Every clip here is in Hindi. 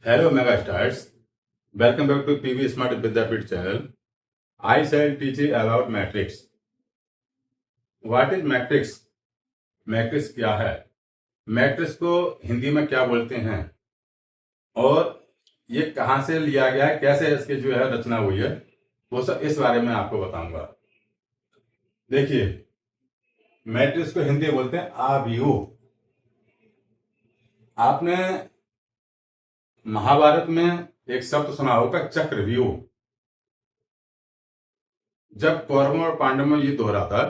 Hello Mega Stars. Welcome back to PV Smart Vidyapit channel. I shall teach you about matrix. What is matrix? Matrix क्या है? मैट्रिक्स को हिंदी में क्या बोलते हैं और ये कहाँ से लिया गया है, कैसे इसकी जो है रचना हुई है, वो सब इस बारे में आपको बताऊंगा। देखिए, मैट्रिक्स को हिंदी में बोलते हैं आव्यूह। आपने महाभारत में एक शब्द सुना होगा, चक्रव्यूह। जब कौरवों और पांडवों में युद्ध हो रहा था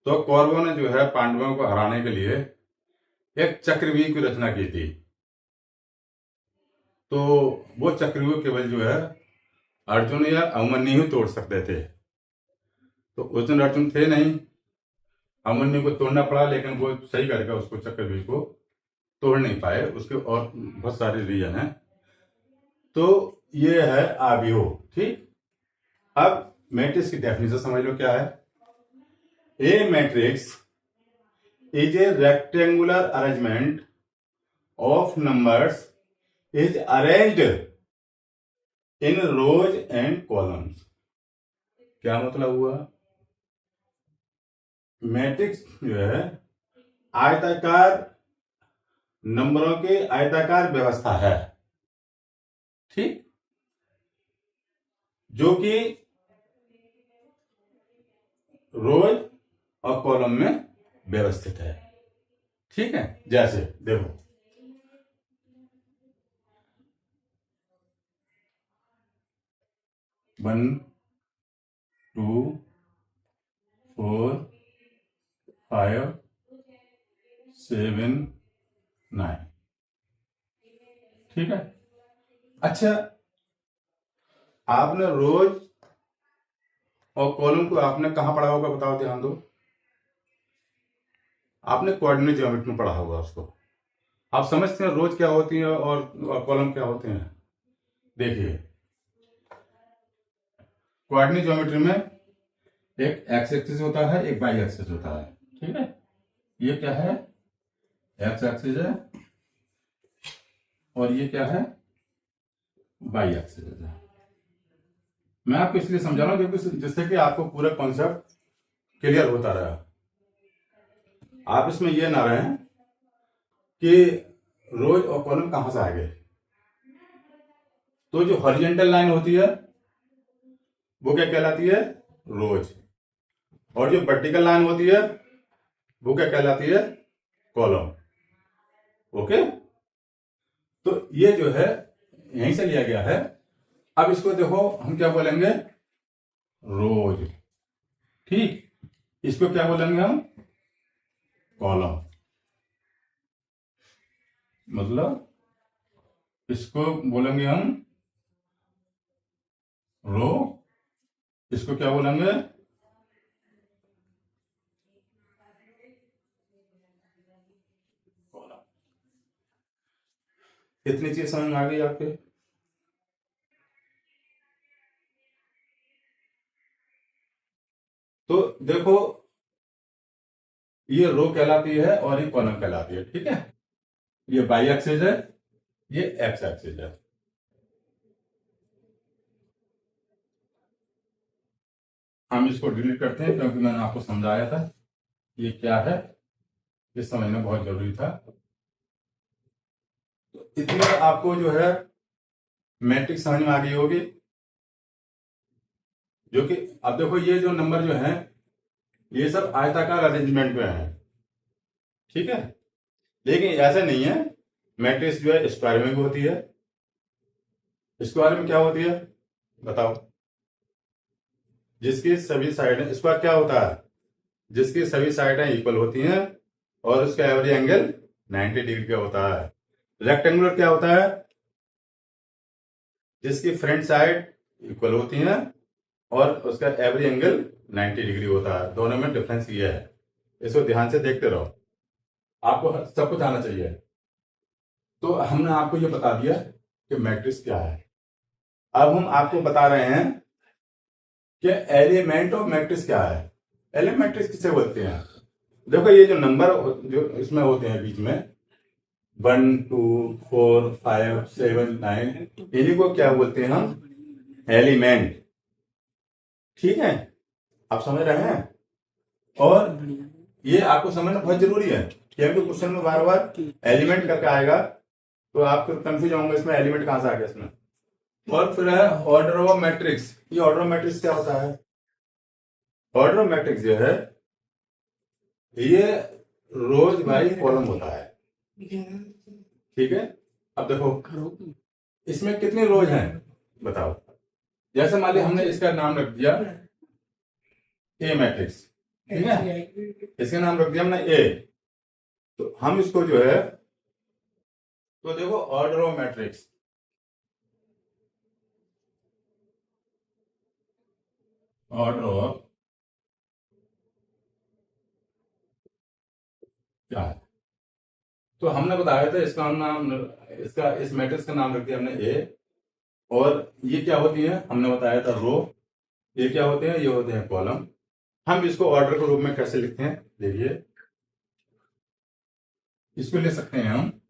तो कौरवों ने जो है पांडवों को हराने के लिए एक चक्रव्यूह की रचना की थी। तो वो चक्रव्यूह केवल जो है अर्जुन या अभिमन्यु ही तोड़ सकते थे। तो उस दिन अर्जुन थे नहीं, अभिमन्यु को तोड़ना पड़ा, लेकिन वो सही करके उसको चक्रव्यूह को तोड़ नहीं पाए। उसके और बहुत सारे रीजन हैं। तो ये है आव्यूह। ठीक, अब मैट्रिक्स की डेफिनेशन समझ लो क्या है। ए matrix is a rectangular arrangement of numbers is arranged in rows and columns। क्या मतलब हुआ? मैट्रिक्स जो है आयताकार नंबरों की आयताकार व्यवस्था है, ठीक, जो कि रोज और कॉलम में व्यवस्थित है। ठीक है, जैसे देखो, one, two, four, five, seven, nine. ठीक है। अच्छा, आपने रोज और कॉलम को आपने कहां पढ़ा होगा, बताओ, ध्यान दो। आपने कोऑर्डिनेट ज्योमेट्री में पढ़ा होगा उसको। आप समझते हैं रोज क्या होती है और कॉलम क्या होते हैं। देखिए, कोऑर्डिनेट ज्योमेट्री में एक एक्स एक्सिस होता है, एक वाई एक्सिस होता है। ठीक है, ये क्या है? एक्स एक्सिस है और ये क्या है? वाई एक्सिस है। मैं आपको इसलिए समझा रहा हूं क्योंकि जिससे कि आपको पूरा कॉन्सेप्ट क्लियर होता रहा। आप इसमें ये ना रहें कि रोज और कॉलम कहां से आ गए। तो जो हॉरिजॉन्टल लाइन होती है वो क्या कहलाती है? रोज। और जो वर्टिकल लाइन होती है वो क्या कहलाती है? कॉलम। ओके, तो ये जो है यहीं से लिया गया है। अब इसको देखो, हम क्या बोलेंगे? रोज। ठीक, इसको क्या बोलेंगे हम? कॉलम। मतलब इसको बोलेंगे हम रो, इसको क्या बोलेंगे? कॉलम। कितनी चीज समझ में आ गई आपके? तो देखो, ये रो कहलाती है और ये कॉलम कहलाती है। ठीक है, ये वाई एक्सिस है, ये एक्स एक्सिस है। हम इसको डिलीट करते हैं क्योंकि मैंने आपको समझाया था ये क्या है, ये समझना बहुत जरूरी था। तो इतने आपको जो है मैट्रिक्स समझ में आ गई होगी। जो कि अब देखो, ये जो नंबर जो है ये सब आयताकार अरेंजमेंट में है। ठीक है, लेकिन ऐसा नहीं है। मैट्रिक्स जो है स्क्वायर में भी होती है। स्क्वायर में क्या होती है बताओ? जिसकी सभी साइडें, स्क्वायर क्या होता है? जिसकी सभी साइडें इक्वल होती हैं और उसका एवरेज एंगल 90 डिग्री का होता है। रेक्टेंगुलर क्या होता है? जिसकी फ्रंट साइड इक्वल होती हैं और उसका एवरेज एंगल 90 डिग्री होता है। दोनों में डिफरेंस ये है। इसको ध्यान से देखते रहो, आपको सब कुछ आना चाहिए। तो हमने आपको ये बता दिया कि मैट्रिक्स क्या है। अब हम आपको बता रहे हैं कि एलिमेंट ऑफ मैट्रिक्स क्या है। एलिमेंट मैट्रिक्स किसे बोलते हैं? देखो, ये जो नंबर जो इसमें होते हैं बीच में, 1 2 4 5 7 9, इन्हीं को क्या बोलते हैं हम? एलिमेंट। ठीक है, आप समझ रहे हैं? और ये आपको समझना बहुत जरूरी है, क्योंकि क्वेश्चन में बार बार एलिमेंट करके आएगा, तो आप फिर कंफ्यूज होंगे इसमें एलिमेंट कहां से आ गया इसमें। और फिर है ऑर्डर ऑफ मैट्रिक्स। ये ऑर्डर ऑफ मैट्रिक्स क्या होता है? ऑर्डर ऑफ मैट्रिक्स जो है, ये रोज बाई कॉलम होता है। ठीक है, अब देखो इसमें कितनी रोज हैं बताओ। जैसे मान लिया हमने इसका नाम रख दिया ए मैट्रिक्स, ठीक है, इसका नाम रख दिया हमने ए, तो हम इसको जो है, तो देखो order of matrix, order of क्या है, तो हमने बताया था इसका नाम, इसका इस मैट्रिक्स का नाम रख दिया हमने ए। और ये क्या होती है हमने बताया था? रो। ये क्या होते हैं? ये होते हैं कॉलम। हम इसको ऑर्डर के रूप में कैसे लिखते हैं देखिए, इसको ले सकते हैं हम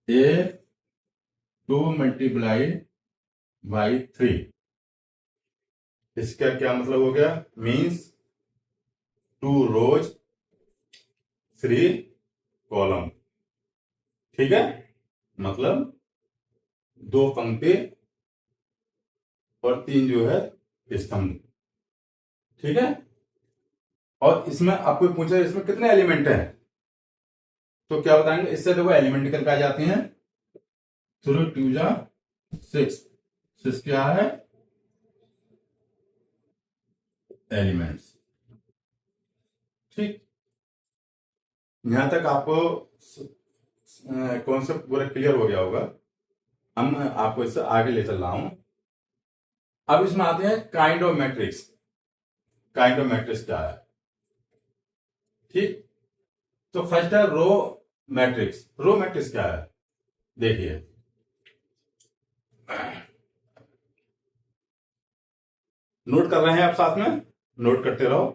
ए 2 मल्टीप्लाइड बाई 3। इसका क्या मतलब हो गया? मीन्स 2 रोज 3 कॉलम। ठीक है, मतलब 2 पंक्ति और 3 जो है स्तंभ। ठीक है, और इसमें आपको पूछा इसमें कितने एलिमेंट हैं, तो क्या बताएंगे? इससे देखो एलिमेंट निकल के आ जाते हैं। 3 2 जा 6, 6 क्या है? एलिमेंट्स। ठीक, यहां तक आपको कॉन्सेप्ट पूरा क्लियर हो गया होगा। हम आपको इससे आगे ले चल रहा हूं। अब इसमें आते हैं kind of matrix. Kind of matrix क्या है? ठीक, तो फर्स्ट है रो मैट्रिक्स। रो मैट्रिक्स क्या है देखिए, नोट कर रहे हैं आप? साथ में नोट करते रहो।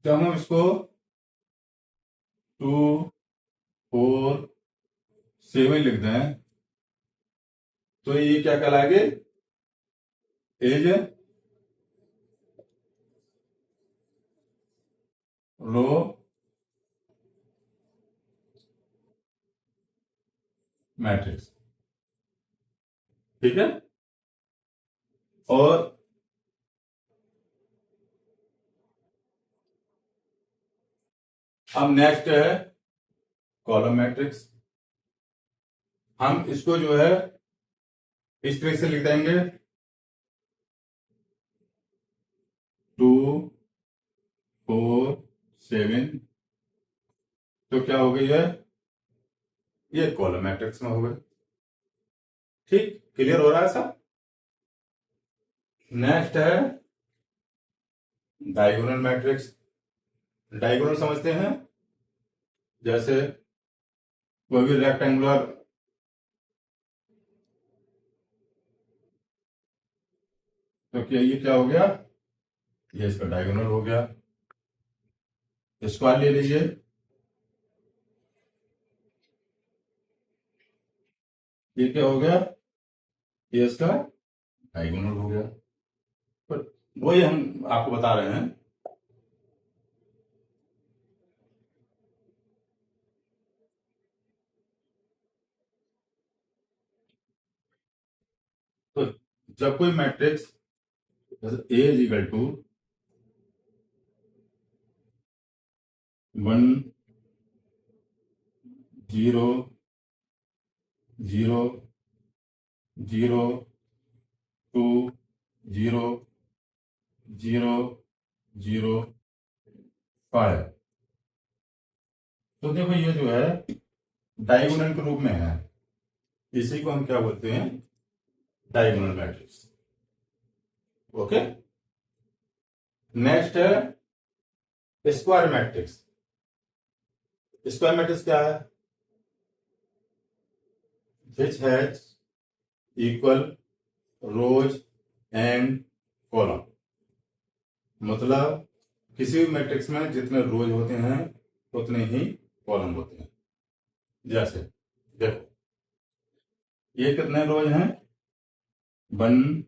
जब हम इसको 2 4 7 लिख दें, तो ये क्या कहलाएंगे? As row matrix. ठीक है, और अब नेक्स्ट है कॉलम मैट्रिक्स। हम इसको जो है इस तरह से लिख देंगे 2 4 7, तो क्या हो गई है? ये कॉलम मैट्रिक्स में हो गए। ठीक, क्लियर हो रहा है सब? नेक्स्ट है डायगोनल मैट्रिक्स। डायगोनल समझते हैं? जैसे कोई भी रेक्टेंगुलर, तो क्या ये क्या हो गया? ये इसका डायगोनल हो गया। स्क्वायर ले लीजिए, ये क्या हो गया? ये इसका डायगोनल हो गया। पर वही हम आपको बता रहे हैं। तो जब कोई मैट्रिक्स जैसे ए इज इक्वल टू 1 0 0 0 2 0 0 0 5, तो देखो ये जो है डायगोनल के रूप में है, इसी को हम क्या बोलते हैं? Diagonal matrix. ओके, नेक्स्ट है स्क्वायर मैट्रिक्स। स्क्वायर मैट्रिक्स क्या है? Which has equal rows and column, मतलब किसी भी मैट्रिक्स में जितने रोज होते हैं उतने ही कॉलम होते हैं। जैसे देखो ये कितने रोज हैं, वन,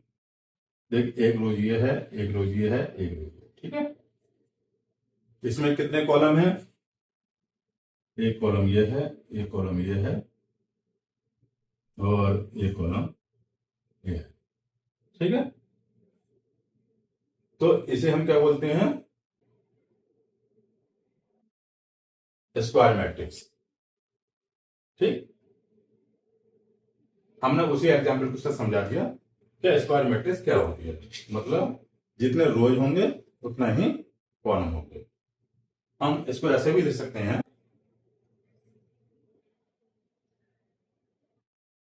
देख एक रोज ये है, एक रोज ये है, एक रोज ये, ठीक है। इसमें कितने कॉलम हैं, एक कॉलम ये है, एक कॉलम ये है और एक कॉलम ये है, ठीक है। तो इसे हम क्या बोलते हैं, स्क्वायर मैट्रिक्स, ठीक। हमने उसी एग्जाम्पल के साथ समझा दिया कि स्क्वायर मैट्रिक्स क्या होती है, मतलब जितने रोज होंगे उतना ही कॉलम होंगे। हम इसको ऐसे भी लिख सकते हैं,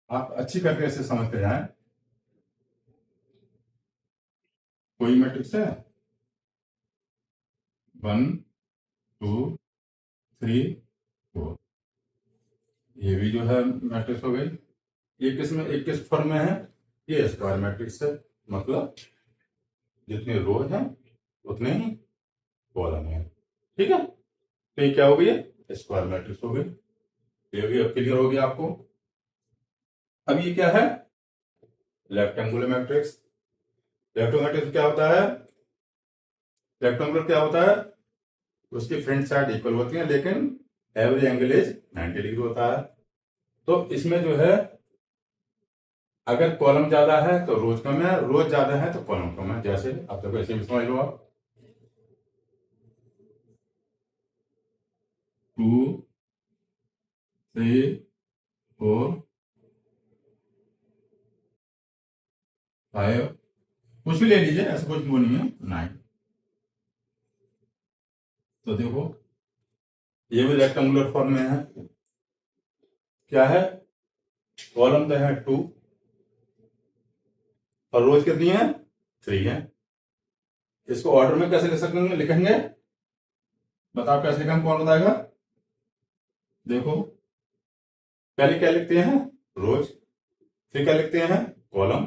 आप अच्छी करके इसे समझते जाएं। कोई मैट्रिक्स है, वन, टू, थ्री, फोर, ये भी जो है मैट्रिक्स हो गई। ये किस में, एक किस फॉर्म में है, ये स्क्वायर मैट्रिक्स है, मतलब जितने रोज हैं उतने ही कॉलम है, ठीक है। तो ये क्या हो गई, स्क्वायर मैट्रिक्स हो गई। ये भी अब क्लियर हो गया आपको। अब ये क्या है, रेक्टेंगुलर मैट्रिक्स। रेक्टेंगुलर मैट्रिक्स क्या होता है, रेक्टेंगुलर क्या होता है, उसकी फ्रंट साइड इक्वल होती है लेकिन एवरेज एंगल इज 90 डिग्री होता है। तो इसमें जो है अगर कॉलम ज्यादा है तो रोज कम है, रोज ज्यादा है तो कॉलम कम है। जैसे आप देखो ऐसे भी समझ लो आप, 2, 3, 4, 5, कुछ भी ले लीजिए, ऐसा कुछ वो नहीं है, 9। तो देखो ये भी रेक्टेंगुलर फॉर्म में है, क्या है, कॉलम तो है 2 और रोज कितनी है, 3 है। इसको ऑर्डर में कैसे लिख सकते, लिखेंगे, बताओ कैसे लिखेंगे, कौन बताएगा। देखो पहले क्या लिखते हैं, रोज, फिर क्या लिखते हैं, कॉलम।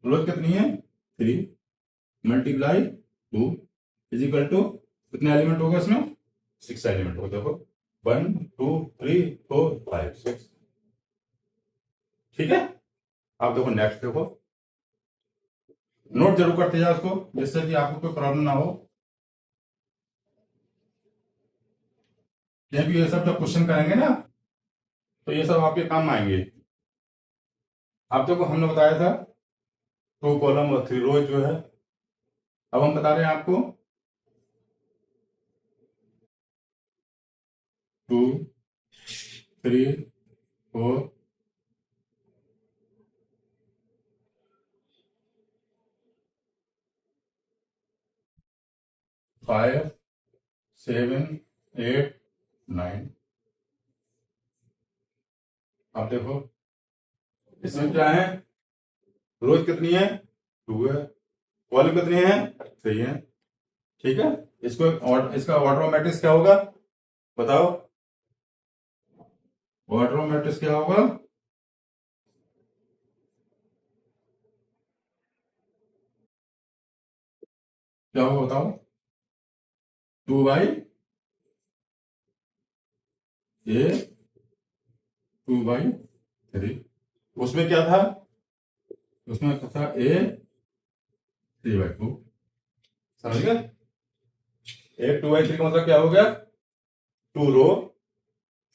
रोज कितनी है, 3 मल्टीप्लाई 2 इज इक्वल टू कितने एलिमेंट होगा इसमें, 6 एलिमेंट होगा। देखो 1, 2, 3, 4, 5, 6, ठीक है। आप देखो नेक्स्ट देखो, नोट जरूर करते जाओ उसको जिससे कि आपको कोई प्रॉब्लम ना हो, क्योंकि ये सब जब क्वेश्चन करेंगे ना तो ये सब आपके काम आएंगे। आप देखो हमने बताया था 2 कॉलम और 3 रोज जो है, अब हम बता रहे हैं आपको 2, 3, 4, 5, 7, 8, 9। आप देखो इसमें क्या है, रोज कितनी है, 2 है, कॉलम कितनी है, 3 है, ठीक है। इसको इसका ऑर्डर मैट्रिक्स क्या होगा, बताओ, ऑर्डर मैट्रिक्स क्या होगा, क्या होगा बताओ, 2/a, 2/3। उसमें क्या था, उसमें था a 3/2, समझ गए। एक 2/3 का मतलब क्या हो गया, 2 रो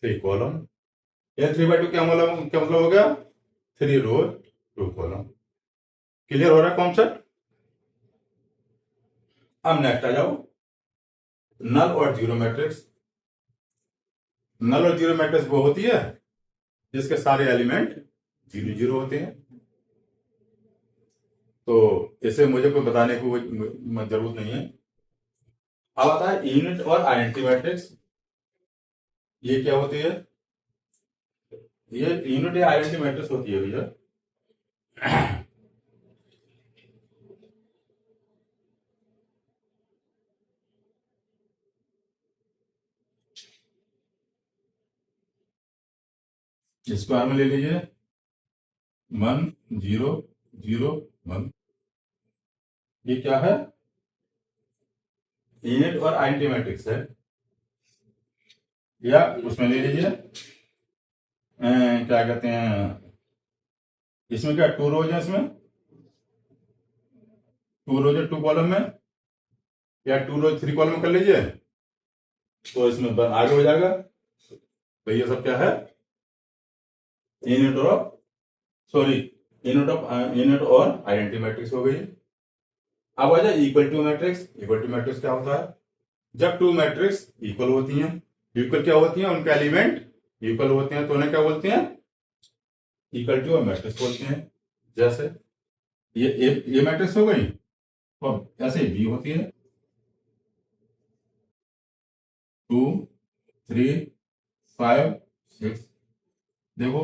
3 कॉलम। ये 3/2 क्या मतलब हो गया, 3 रो 2 कॉलम। क्लियर हो रहा है कॉन्सेप्ट। अब नेक्स्ट आ जाओ, नल और जीरो मैट्रिक्स। नल और जीरो मैट्रिक्स वो होती है जिसके सारे एलिमेंट 0 0 होते हैं। तो इसे मुझे कोई बताने को जरूरत नहीं है। अब आता है यूनिट और आइडेंटिटी मैट्रिक्स। ये क्या होती है, ये यूनिट या आइडेंटिटी मैट्रिक्स होती है भैया। स्क्वायर में ले लीजिए 1 0 0 1। ये क्या है? यूनिट और आइडेंटिटी मैट्रिक्स है। या उसमें ले लीजिए क्या कहते हैं, इसमें क्या 2 रोज है, इसमें 2 रोज है 2 कॉलम में, या 2 रोज 3 कॉलम में कर लीजिए, तो इसमें आगे हो जाएगा। तो ये सब क्या है? यूनिट ऑफ सॉरी यूनिट और आइडेंटिटी मैट्रिक्स हो गई। अब आ जाए equal to matrix. Equal to matrix क्या होता है? जब टू मैट्रिक्स इक्वल होती हैं, इक्वल क्या होती हैं, उनके एलिमेंट इक्वल होते हैं, तो उन्हें क्या बोलते हैं? इक्वल टू मैट्रिक्स बोलते हैं। जैसे ये मैट्रिक्स हो गई, तो ऐसे बी होती है 2 3 5 6। देखो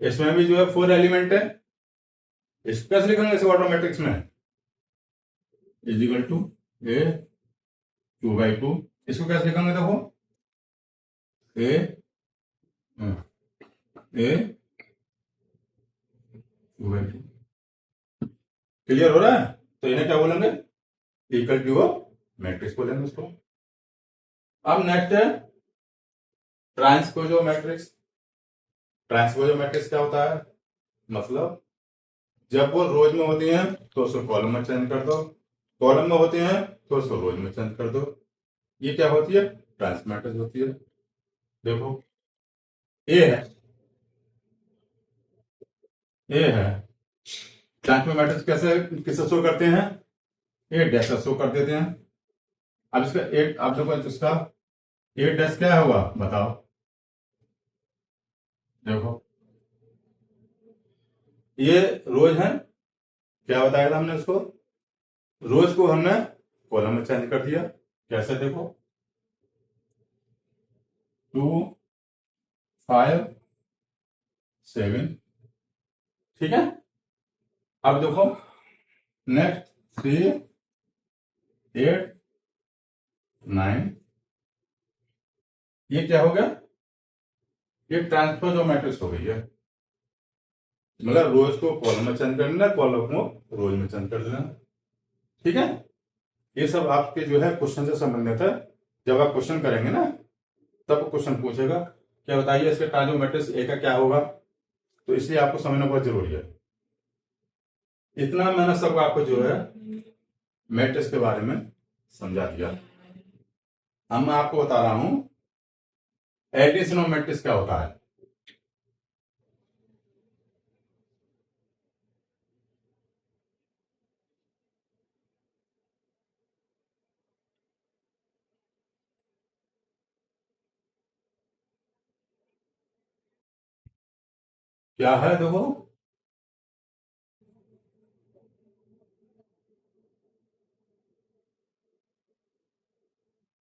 इसमें भी जो है 4 एलिमेंट है। इसको कैसे लिखेंगे इस ऑर्डर मैट्रिक्स में? इज इक्वल टू ए 2/2। इसको कैसे लिखेंगे? देखो ए ए 2/2। क्लियर हो रहा है? तो इन्हें क्या बोलेंगे? इक्वल टू मैट्रिक्स बोलेंगे उसको। अब नेक्स्ट है ट्रांसपोजो मैट्रिक्स। ट्रांसपोजो मैट्रिक्स क्या होता है? मतलब जब वो रोज में होती हैं तो उसको कॉलम में चेंज कर दो, कॉलम में होते हैं तो उसको रोज में चेंज कर दो। ये क्या होती है? ट्रांस मैट्रिक्स होती है। देखो ए है, ए है। ट्रांसफर मैट्रिक्स कैसे किसे शो करते हैं? ए डैश शो कर देते हैं। अब इसका ए, आप देखो इसका ए डैश क्या होगा बताओ? देखो ये रोज है, क्या बताया था हमने उसको? रोज को हमने कॉलम में चेंज कर दिया। कैसे? देखो 2 5 7, ठीक है। अब देखो नेक्स्ट 3 8 9। ये क्या हो गया? ये ट्रांसफर जो मैट्रिक्स हो गई है। मतलब रोज को कॉलम में चेंज कर देना, कॉलम को रोज में चेंज कर देना। ठीक है। ये सब आपके जो है क्वेश्चन से संबंधित है। जब आप क्वेश्चन करेंगे ना तब क्वेश्चन पूछेगा क्या बताइए इसके ट्रांसफर मैट्रिक्स ए का क्या होगा, तो इसलिए आपको समझना बहुत जरूरी है। इतना मैंने सब आपको जो है मैट्रिक्स के बारे में समझा दिया। अब मैं आपको बता रहा हूं एडिशन ऑफ मैट्रिक्स क्या होता है। क्या है? देखो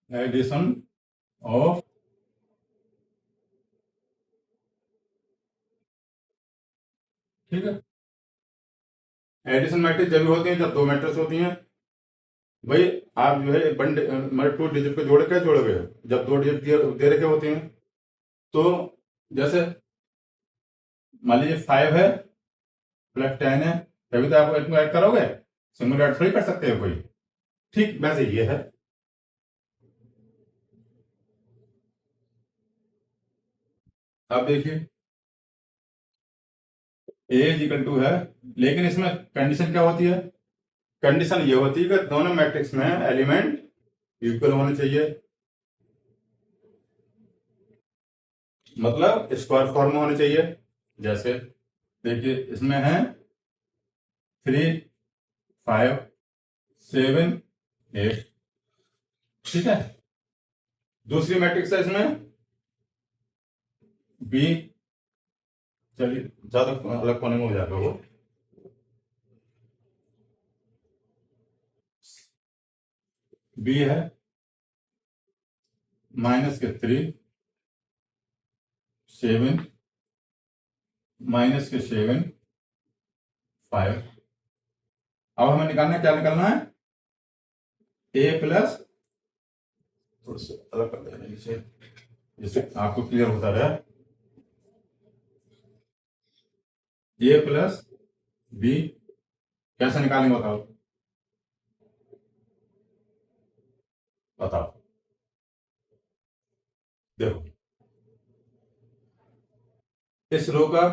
एडिशन ऑफ, ठीक है। एडिशन मैट्रिक्स जब होती है जब दो मैट्रिक्स होती हैं। भाई आप जो है मतलब 2 डिजिट को जोड़ के जोड़ोगे, जब 2 डिजिट दे रखे होते हैं तो जैसे मान लीजिए 5 है प्लस 10 है, तभी तो आप इसमें ऐड करोगे, सिंगल ऐड थोड़ी कर सकते हो कोई। ठीक वैसे ये है। अब देखिए ए इज इक्वल टू है, लेकिन इसमें कंडीशन क्या होती है? कंडीशन ये होती है कि दोनों मैट्रिक्स में एलिमेंट इक्वल होने चाहिए, मतलब स्क्वायर फॉर्म में होने चाहिए। जैसे देखिए इसमें है 3 5 7 8, ठीक है। दूसरी मैट्रिक्स है इसमें बी, चलिए ज्यादा अलग कोने में हो जाएगा वो। बी है -3 7 -7 5। अब हमें निकालना क्या निकालना है? ए प्लस, थोड़ा सा अलग कर देंगे जिससे आपको क्लियर होता रहे। ए प्लस बी कैसे निकालेंगे बताओ, बताओ। देखो इस रो का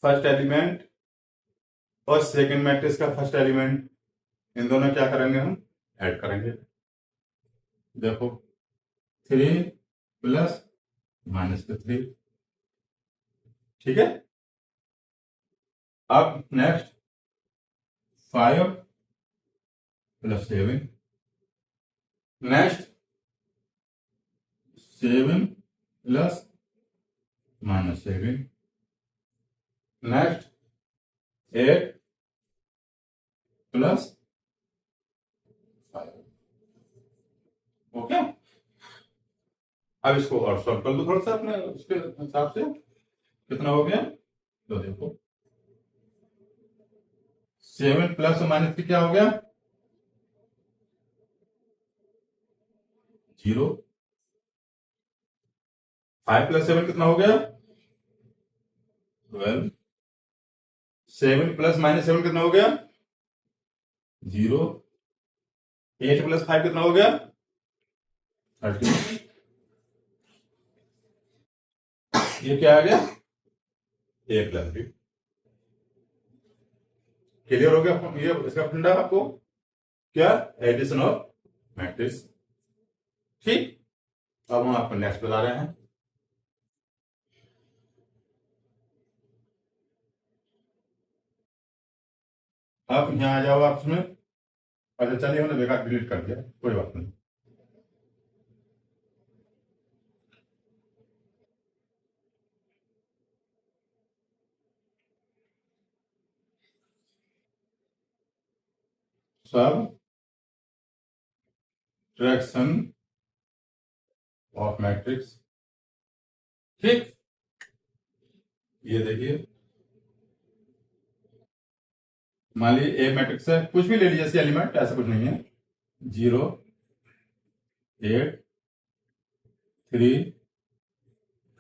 फर्स्ट एलिमेंट और सेकंड मैट्रिक्स का फर्स्ट एलिमेंट, इन दोनों क्या करेंगे हम, ऐड करेंगे। देखो 3 प्लस -3, ठीक है। अब next 5 plus 7, next 7 plus -7, next 8 plus 5। Okay, अब इसको और सॉल्व कर दो थोड़ा सा अपने उसके हिसाब से, कितना हो गया। तो देखो 7 प्लस -3 क्या हो गया, 0। 5 प्लस 7 कितना हो गया, 12। 7 प्लस -7 कितना हो गया, 0। 8 प्लस 5 कितना हो गया, 13। ये क्या आ गया, ए प्लस बी। क्लियर हो गया ये इसका फंडा आपको, क्या, एडिशन ऑफ मैट्रिक्स। ठीक, अब हम आपको नेक्स्ट बता रहे हैं। आप यहाँ आ जाओ आप उसमें, अच्छा चलिए हमने बेकार डिलीट कर दिया, कोई बात नहीं। सब ट्रैक्शन ऑफ मैट्रिक्स, ठीक। ये देखिए मान लीजिए ए मैट्रिक्स है, कुछ भी ले लीजिए ऐसे एलिमेंट, ऐसा कुछ नहीं है। 0 8 3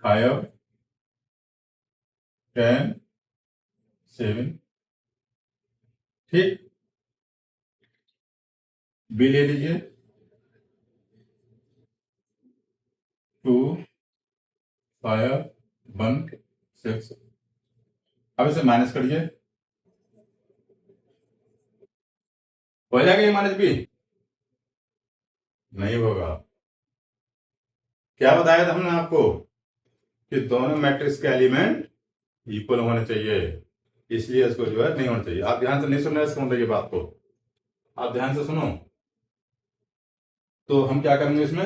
5 10 7, ठीक। बी ले लीजिए 2 5 1 6। अब इसे माइनस करिए, हो जाएगा ये माइनस बी, नहीं होगा। क्या बताया था हमने आपको कि दोनों मैट्रिक्स के एलिमेंट इक्वल होने चाहिए, इसलिए इसको जो है नहीं होना चाहिए। आप ध्यान से नहीं सुन रहे इसको मतलब ये बात को, आप ध्यान से सुनो। तो हम क्या करेंगे इसमें,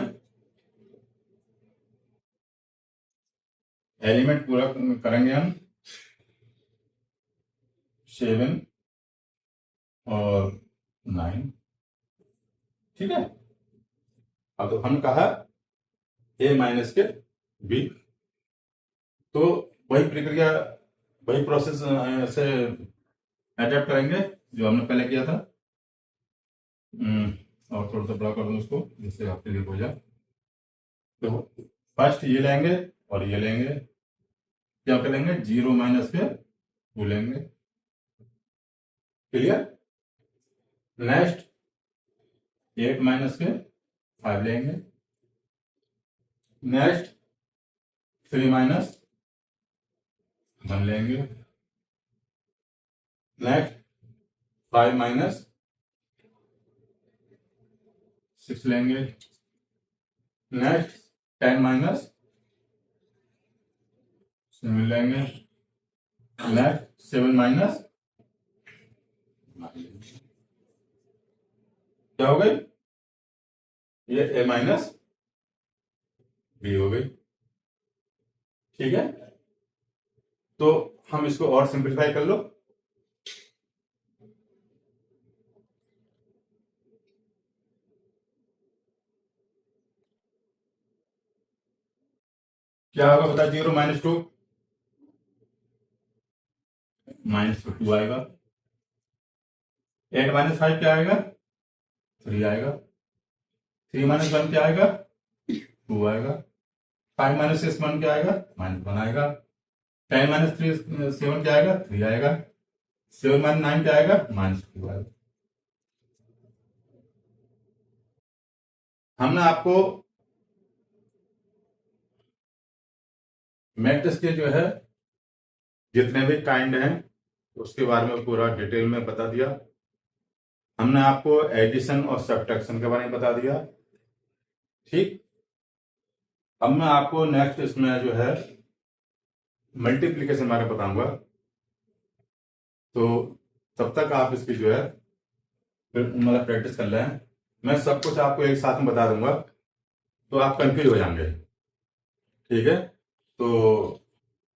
एलिमेंट पूरा करेंगे हम 7 और 9, ठीक है। अब तो हम कहा ए माइनस के बी, तो वही प्रक्रिया वही प्रोसेस से अडेप्ट करेंगे जो हमने पहले किया था। और थोड़ा सा बड़ा कर दो उसको जिससे आपके लिए हो जाए। तो फर्स्ट ये लेंगे और ये लेंगे, क्या करेंगे, 0 माइनस के 2 लेंगे, क्लियर। नेक्स्ट 8 माइनस के 5 लेंगे, नेक्स्ट 3 माइनस 1 लेंगे, नेक्स्ट 5 माइनस 6 लेंगे, नेक्स्ट 10 माइनस 7 लेंगे, नेक्स्ट 7 माइनस, क्या हो गई, ये ए माइनस बी हो गई, ठीक है। तो हम इसको और सिंप्लीफाई कर लो, क्या होगा बता, 0 माइनस 2 -2 आएगा, 8 माइनस 5 क्या आएगा, 3 आएगा, 3 माइनस 1 क्या आएगा, 2 आएगा, 5 माइनस 6 1 क्या आएगा, -1 आएगा, 10 - 3 7 क्या आएगा? 3 आएगा। 7 - 9 क्या आएगा? -2 आएगा। हमने आपको मैट्रिक्स के जो है जितने भी काइंड हैं उसके बारे में पूरा डिटेल में बता दिया। हमने आपको एडिशन और सब्ट्रैक्शन के बारे में बता दिया। ठीक। अब मैं आपको नेक्स्ट इसमें जो है मल्टीप्लिकेशन बारे में बताऊंगा। तो तब तक आप इसकी जो है फिर मतलब प्रैक्टिस कर लें। मैं सब कुछ आपको एक साथ में बता दूंगा तो आप कंफ्यूज हो जाएंगे। ठीक है। तो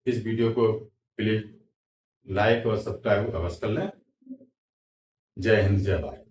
इस वीडियो को प्लीज लाइक और सब्सक्राइब अवश्य कर लें। जय हिंद, जय भारत।